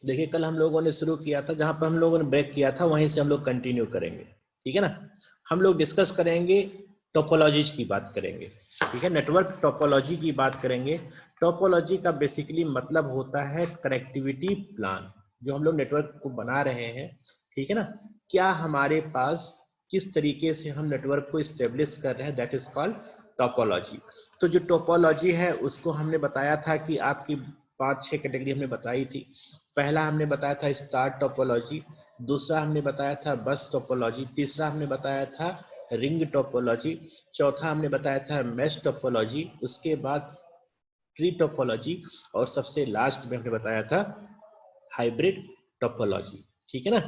देखिए कल हम लोगों ने शुरू किया था, जहां पर हम लोगों ने ब्रेक किया था वहीं से हम लोग कंटिन्यू करेंगे, ठीक है ना। हम लोग डिस्कस करेंगे टोपोलॉजीज की बात करेंगे, ठीक है, नेटवर्क टोपोलॉजी की बात करेंगे। टोपोलॉजी का बेसिकली मतलब होता है कनेक्टिविटी प्लान, जो हम लोग नेटवर्क को बना रहे हैं, ठीक है ना। क्या हमारे पास किस तरीके से हम नेटवर्क को स्टेब्लिश कर रहे हैं, दैट इज कॉल्ड टोपोलॉजी। तो जो टोपोलॉजी है उसको हमने बताया था कि आपकी 5-6 कैटेगरी हमने बताई थी। पहला हमने बताया था स्टार टोपोलॉजी, दूसरा हमने बताया था बस टोपोलॉजी, तीसरा हमने बताया था रिंग टोपोलॉजी, चौथा हमने बताया था मैश टोपोलॉजी, उसके बाद ट्री टोपोलॉजी, और सबसे लास्ट में हमने बताया था हाइब्रिड टोपोलॉजी, ठीक है ना।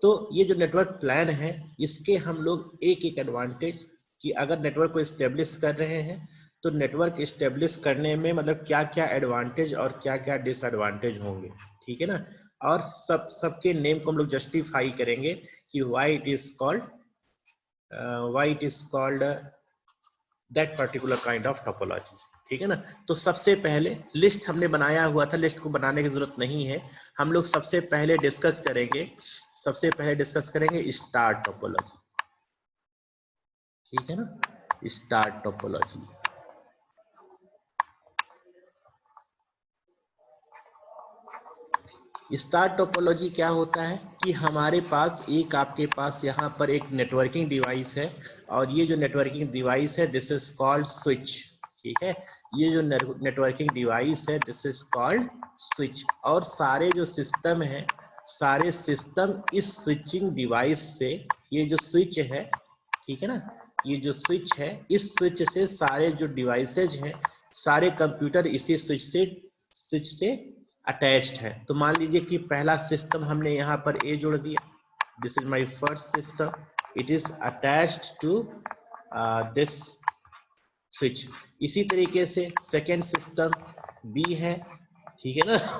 तो ये जो नेटवर्क प्लान है इसके हम लोग एक एक एडवांटेज कि अगर नेटवर्क को स्टेब्लिश कर रहे हैं तो नेटवर्क स्टेब्लिश करने में मतलब क्या क्या एडवांटेज और क्या क्या डिसएडवांटेज होंगे, ठीक है ना। और सबके नेम को हम लोग जस्टिफाई करेंगे कि why it is called that particular kind of topology, ठीक है ना। तो सबसे पहले लिस्ट हमने बनाया हुआ था, लिस्ट को बनाने की जरूरत नहीं है। हम लोग सबसे पहले डिस्कस करेंगे स्टार टोपोलॉजी, ठीक है ना, स्टार टोपोलॉजी। स्टार टोपोलॉजी क्या होता है कि हमारे पास आपके पास यहाँ पर एक नेटवर्किंग डिवाइस है, और ये जो नेटवर्किंग डिवाइस है दिस इज कॉल्ड स्विच, ठीक है। ये जो नेटवर्किंग डिवाइस है दिस इज कॉल्ड स्विच, और सारे जो सिस्टम है, सारे सिस्टम इस स्विचिंग डिवाइस से, ये जो स्विच है, ठीक है ना, ये जो स्विच है इस स्विच से सारे जो डिवाइसेज हैं, सारे कंप्यूटर इसी स्विच से अटैच्ड है। तो मान लीजिए कि पहला सिस्टम हमने यहाँ पर ए जोड़ दिया, this is my first system, it is attached to this switch. इसी तरीके से सेकेंड सिस्टम बी है, ठीक है ना,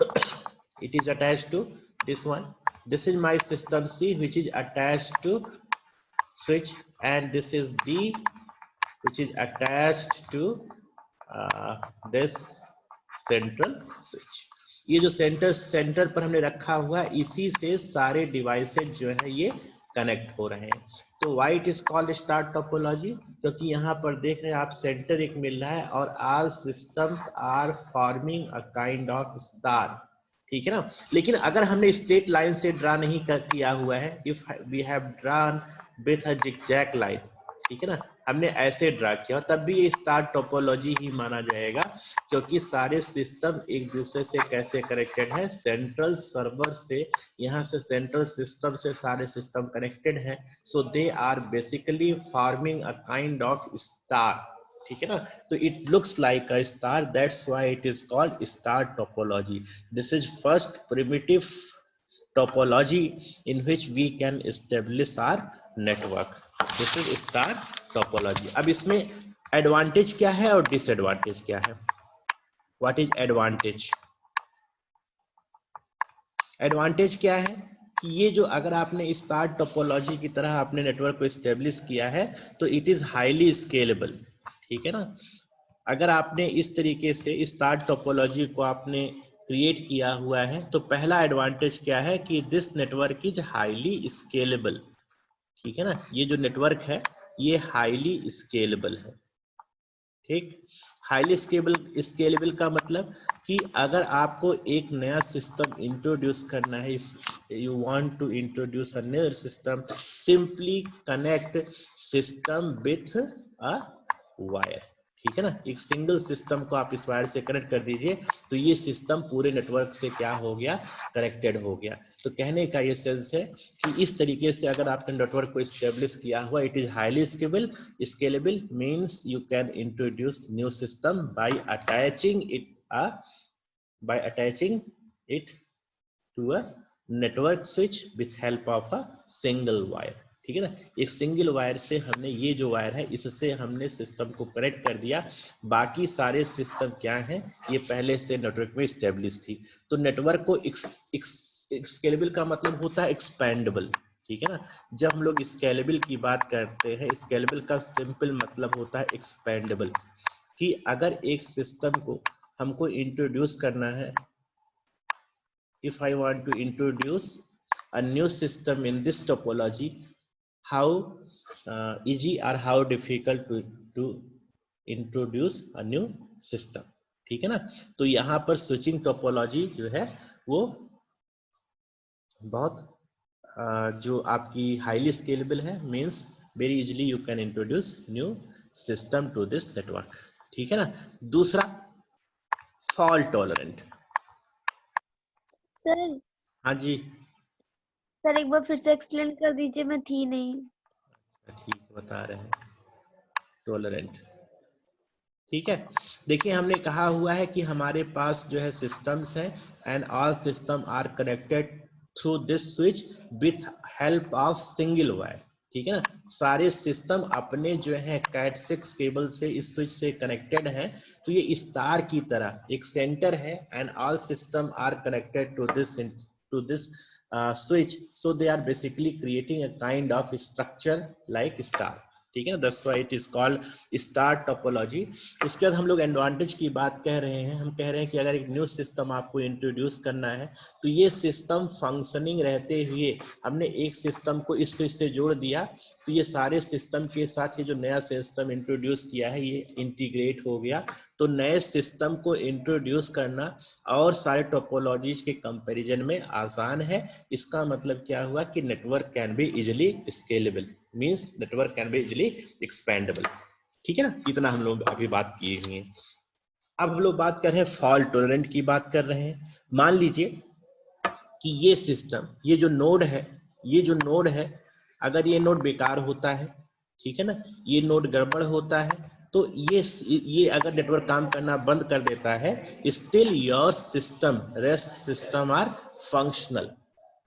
it is attached to this one, this is my system C which is attached to switch, and this is D which is attached to this central switch। ये जो centre पर हमने रखा हुआ है इसी से सारे डिवाइसेज जो है ये कनेक्ट हो रहे हैं। तो why it is called star topology, क्योंकि यहाँ पर देख रहे हैं आप सेंटर एक मिल रहा है और all systems are forming a kind of star, ठीक है ना। लेकिन अगर हमने स्ट्रेट लाइन से ड्रा नहीं किया हुआ है, if we have drawn with a zigzag line, ठीक है ना, हमने ऐसे ड्रा किया तब भी ये स्टार टोपोलॉजी ही माना जाएगा, क्योंकि सारे सिस्टम एक दूसरे से कैसे कनेक्टेड है, सेंट्रल सर्वर से, यहाँ से सेंट्रल सिस्टम से सारे सिस्टम कनेक्टेड है। So they are basically forming a kind of star, ठीक है ना। तो it looks like a star, that's why it is called star topology. This is first primitive topology in which we can establish our network, this is star topology। अब इसमें advantage क्या है और disadvantage क्या है, व्हाट इज एडवांटेज। एडवांटेज क्या है कि ये जो अगर आपने स्टार टोपोलॉजी की तरह आपने नेटवर्क को एस्टेब्लिश किया है तो इट इज हाईली स्केलेबल, ठीक है ना। अगर आपने इस तरीके से स्टार टोपोलॉजी को आपने क्रिएट किया हुआ है तो पहला एडवांटेज क्या है कि this network is highly scalable, ठीक है ना। ये जो नेटवर्क है ये हाईली स्केलेबल है, ठीक। हाईली स्केलेबल का मतलब कि अगर आपको एक नया सिस्टम इंट्रोड्यूस करना है, you want to introduce a new system, simply connect system with a wire, ठीक है ना। एक सिंगल सिस्टम को आप इस वायर से कनेक्ट कर दीजिए तो ये सिस्टम पूरे नेटवर्क से क्या हो गया, कनेक्टेड हो गया। तो कहने का ये सेंस है कि इस तरीके से अगर आपने नेटवर्क को एस्टेब्लिश किया हुआ, it is highly scalable means you can introduce new system by attaching it to a network switch with help of a single wire, ठीक है ना। एक सिंगल वायर से हमने ये जो वायर है इससे हमने सिस्टम को कनेक्ट कर दिया, बाकी सारे सिस्टम क्या हैं ये पहले से नेटवर्क में स्टेब्लिश थी। तो नेटवर्क को स्केलेबल का मतलब होता है एक्सपेंडेबल, ठीक है ना। जब हम लोग स्केलेबल की बात करते हैं, स्केलेबल का सिंपल मतलब होता है एक्सपेंडेबल, कि अगर एक सिस्टम को हमको इंट्रोड्यूस करना है if I want to introduce a new system in this topology, how easy or how difficult to introduce a new system, ठीक है ना। तो यहाँ पर स्विचिंग टोपोलॉजी जो है वो बहुत जो आपकी हाईली स्केलेबल है, means very easily you can introduce new system to this network, ठीक है ना। दूसरा फॉल्ट टॉलरेंट। सर हाँ जी सर एक बार फिर से एक्सप्लेन कर दीजिए, मैं थी नहीं। ठीक है, बता रहे हैं। टॉलरेंट, ठीक है। देखिए हमने कहा हुआ है कि हमारे पास जो है सिस्टम्स हैं and all system are connected through this switch with help of single wire, ठीक है ना। सारे सिस्टम अपने जो है कैट 6 केबल से इस स्विच से कनेक्टेड हैं। तो ये स्टार की तरह एक सेंटर है and all system are connected to this switch, so they are basically creating a kind of structure like star, ठीक है ना। That's why it is called star topology। उसके बाद हम लोग एडवांटेज की बात कह रहे हैं। हम कह रहे हैं कि अगर एक न्यू सिस्टम आपको इंट्रोड्यूस करना है तो ये सिस्टम फंक्शनिंग रहते हुए हमने एक सिस्टम को इस स्विच से जोड़ दिया, तो ये सारे सिस्टम के साथ ये जो नया सिस्टम इंट्रोड्यूस किया है ये इंटीग्रेट हो गया। तो नए सिस्टम को इंट्रोड्यूस करना और सारे टोपोलॉजीज के कंपैरिजन में आसान है। इसका मतलब क्या हुआ कि network can be easily scalable, means network can be easily expendable, ठीक है ना। इतना हम लोग अभी बात किए हुए हैं। अब हम लोग बात कर रहे हैं फॉल्ट टॉलरेंट की बात कर रहे हैं। मान लीजिए कि ये सिस्टम, ये जो नोड है, अगर ये नोड बेकार होता है, ठीक है ना, ये नोड गड़बड़ होता है, तो ये अगर नेटवर्क काम करना बंद कर देता है, still your system rest system are functional,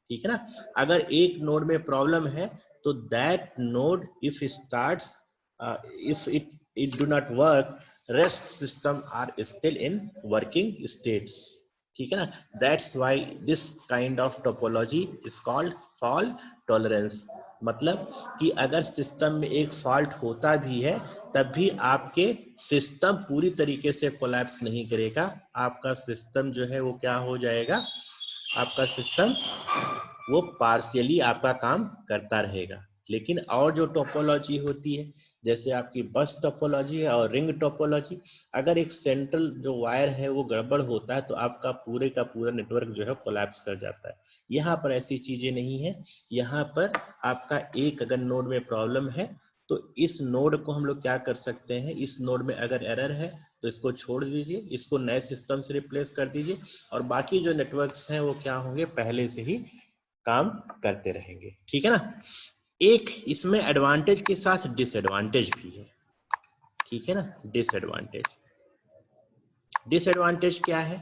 ठीक है ना। अगर एक नोड में प्रॉब्लम है तो that node if starts if it do not work, rest system are still in working states, ठीक है ना। That's why this kind of topology is called fault tolerance. मतलब कि अगर सिस्टम में एक फॉल्ट होता भी है तब भी आपके सिस्टम पूरी तरीके से कोलैप्स नहीं करेगा। आपका सिस्टम जो है वो क्या हो जाएगा, आपका सिस्टम वो पार्शियली आपका काम करता रहेगा। लेकिन और जो टोपोलॉजी होती है, जैसे आपकी बस टोपोलॉजी है और रिंग टोपोलॉजी, अगर एक सेंट्रल जो वायर है वो गड़बड़ होता है तो आपका पूरे का पूरा नेटवर्क जो है कोलैप्स कर जाता है। यहाँ पर ऐसी चीजें नहीं है। यहाँ पर आपका एक अगर नोड में प्रॉब्लम है तो इस नोड को हम लोग क्या कर सकते हैं, इस नोड में अगर एरर है तो इसको छोड़ दीजिए, इसको नए सिस्टम से रिप्लेस कर दीजिए और बाकी जो नेटवर्क्स हैं वो क्या होंगे, पहले से ही काम करते रहेंगे, ठीक है ना। एक इसमें एडवांटेज के साथ डिसएडवांटेज भी है, ठीक है ना। डिसएडवांटेज क्या है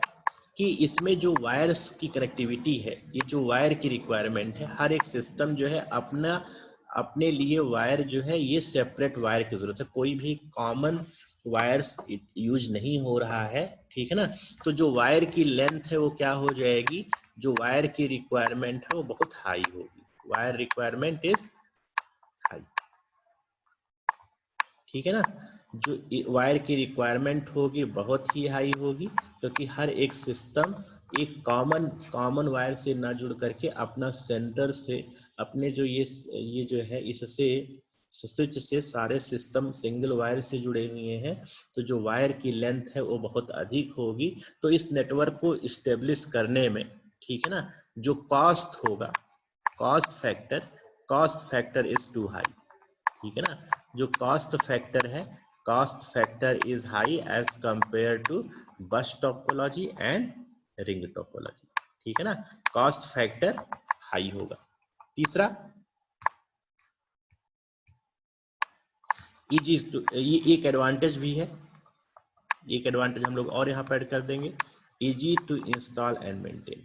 कि इसमें जो वायर्स की कनेक्टिविटी है, ये जो वायर की रिक्वायरमेंट है, हर एक सिस्टम जो है अपने लिए वायर जो है ये सेपरेट वायर की जरूरत है। कोई भी कॉमन वायर्स यूज नहीं हो रहा है, ठीक है ना। तो जो वायर की लेंथ है वो क्या हो जाएगी, जो वायर की रिक्वायरमेंट है वो बहुत हाई होगी। वायर रिक्वायरमेंट इज हाई, ठीक है ना। जो वायर की रिक्वायरमेंट होगी बहुत ही हाई होगी, क्योंकि हर एक सिस्टम एक कॉमन वायर से ना जुड़ करके अपना सेंटर से अपने जो ये जो है इससे स्विच से सारे सिस्टम सिंगल वायर से जुड़े हुए हैं। तो जो वायर की लेंथ है वो बहुत अधिक होगी। तो इस नेटवर्क को इस्टेब्लिश करने में, ठीक है ना, जो कॉस्ट होगा, cost factor is too high, ठीक है ना। जो cost factor is high as compare to bus topology and ring topology, ठीक है ना। कॉस्ट फैक्टर हाई होगा। तीसरा ये एक एडवांटेज भी है, एक एडवांटेज हम लोग और यहाँ पर ऐड कर देंगे, easy to install and maintain,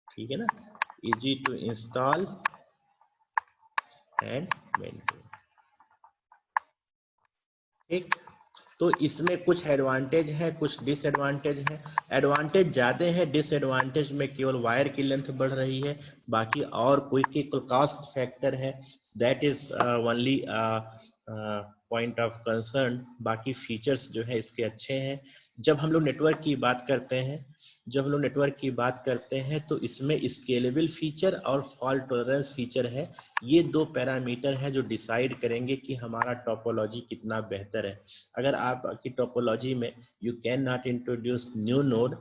ठीक है ना। Easy to install and maintain, ठीक। तो इसमें कुछ एडवांटेज है, कुछ डिसएडवांटेज है। एडवांटेज ज्यादा है, डिसएडवांटेज में केवल वायर की लेंथ बढ़ रही है, बाकी और कोई कॉस्ट फैक्टर है that is only point of concern, बाकी फीचर्स जो है इसके अच्छे हैं। जब हम लोग नेटवर्क की बात करते हैं तो इसमें स्केलेबल फीचर और फॉल्ट टॉलरेंस फीचर है। ये दो पैरामीटर है जो डिसाइड करेंगे कि हमारा टोपोलॉजी कितना बेहतर है। अगर आपकी टोपोलॉजी में you can not introduce new node,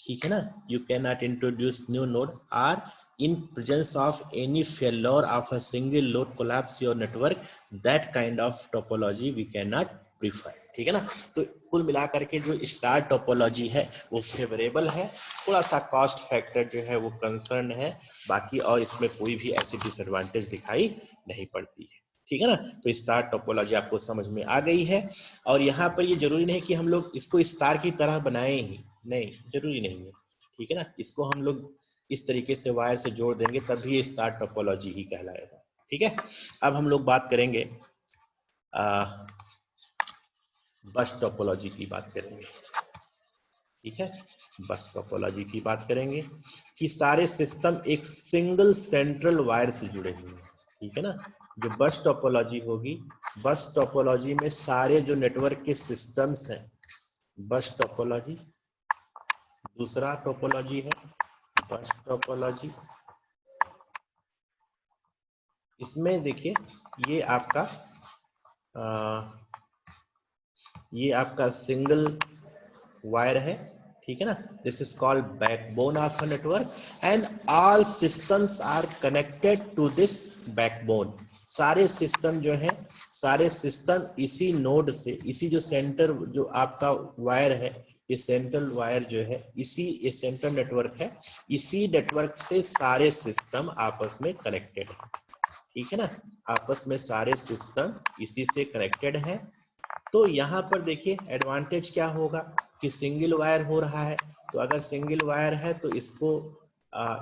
ठीक है ना, you can not introduce new node or in presence of any failure of a single load collapse your network, that kind of topology we cannot prefer, ठीक है ना। तो कुल मिलाकर के जो स्टार टोपोलॉजी है वो फेवरेबल है, थोड़ा सा कॉस्ट फैक्टर जो है वो कंसर्न है, बाकी और इसमें कोई भी ऐसी डिसएडवांटेज दिखाई नहीं पड़ती है, ठीक है ना। तो स्टार टोपोलॉजी आपको समझ में आ गई है। और यहाँ पर ये जरूरी नहीं कि हम लोग इसको स्टार की तरह बनाए ही, नहीं, जरूरी नहीं है, ठीक है ना। इसको हम लोग इस तरीके से वायर से जोड़ देंगे तभी ये स्टार टोपोलॉजी ही कहलाएगा, ठीक है। अब हम लोग बात करेंगे बस टोपोलॉजी की बात करेंगे, ठीक है। बस टोपोलॉजी की बात करेंगे कि सारे सिस्टम एक सिंगल सेंट्रल वायर से जुड़े हुए हैं, ठीक है ना। जो बस टोपोलॉजी होगी, बस टोपोलॉजी में सारे जो नेटवर्क के सिस्टम्स हैं, बस टोपोलॉजी। दूसरा टोपोलॉजी है बस टोपोलॉजी। इसमें देखिए ये आपका सिंगल वायर है, ठीक है ना। This is called backbone of a network and all systems are connected to this backbone. सारे सिस्टम जो है, सारे सिस्टम इसी नोड से, इसी जो सेंटर जो आपका वायर है, ये सेंट्रल वायर जो है, ये सेंट्रल नेटवर्क है, इसी नेटवर्क से सारे सिस्टम आपस में कनेक्टेड है, ठीक है ना। आपस में सारे सिस्टम इसी से कनेक्टेड है। तो यहाँ पर देखिए एडवांटेज क्या होगा कि सिंगल वायर हो रहा है, तो अगर सिंगल वायर है तो इसको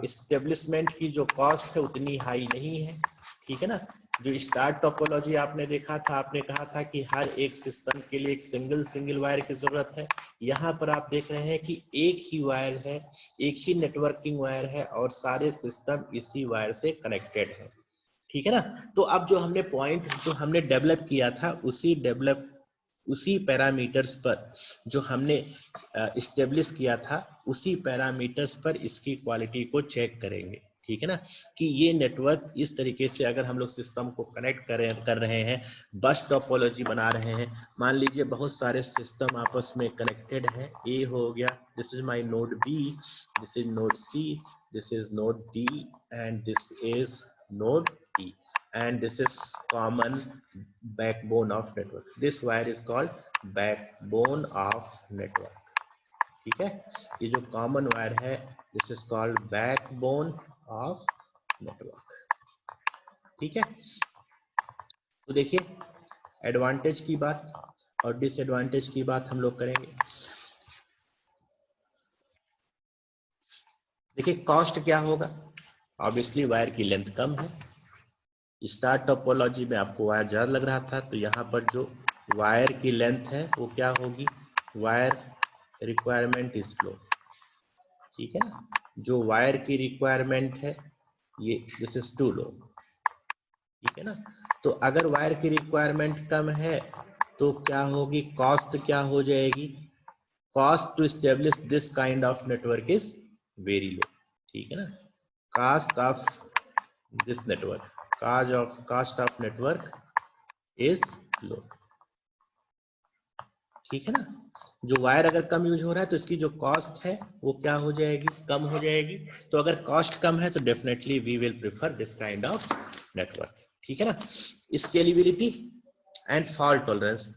इस्टेब्लिशमेंट की जो कॉस्ट है उतनी हाई नहीं है, ठीक है ना। जो स्टार टोपोलॉजी आपने देखा था, आपने कहा था कि हर एक सिस्टम के लिए एक सिंगल वायर की जरूरत है। यहाँ पर आप देख रहे हैं कि एक ही वायर है, एक ही नेटवर्किंग वायर है और सारे सिस्टम इसी वायर से कनेक्टेड है, ठीक है ना। तो अब जो हमने पॉइंट जो हमने डेवलप किया था उसी पैरामीटर्स पर जो हमने इस्टेब्लिश किया था, उसी पैरामीटर्स पर इसकी क्वालिटी को चेक करेंगे, ठीक है ना। कि ये नेटवर्क इस तरीके से अगर हम लोग सिस्टम को कनेक्ट कर रहे हैं, बस टोपोलॉजी बना रहे हैं, मान लीजिए बहुत सारे सिस्टम आपस में कनेक्टेड है। ए हो गया, this is my node B, this is node C, this is node D and this is node E, and this is common backbone of network. This wire is called backbone of network, ठीक है। ये जो common wire है, this is called backbone of network, ठीक है। तो देखिए advantage की बात और डिसएडवांटेज की बात हम लोग करेंगे। देखिए कॉस्ट क्या होगा, ऑब्वियसली वायर की लेंथ कम है। स्टार टोपोलॉजी में आपको वायर ज्यादा लग रहा था, तो यहाँ पर जो वायर की लेंथ है वो क्या होगी, वायर रिक्वायरमेंट इज लो, ठीक है ना। जो वायर की रिक्वायरमेंट है ये दिस इज टू लो, ठीक है ना। तो अगर वायर की रिक्वायरमेंट कम है तो क्या होगी, कॉस्ट क्या हो जाएगी, cost to establish this kind of network is very low, ठीक है ना। Cost of this network, cost of network is low, ठीक है ना। जो वायर अगर कम यूज हो रहा है तो इसकी जो कॉस्ट है वो क्या हो जाएगी, कम हो जाएगी। तो अगर कॉस्ट कम है तो definitely we will prefer this kind of network, ठीक है ना। Scalability and fault tolerance,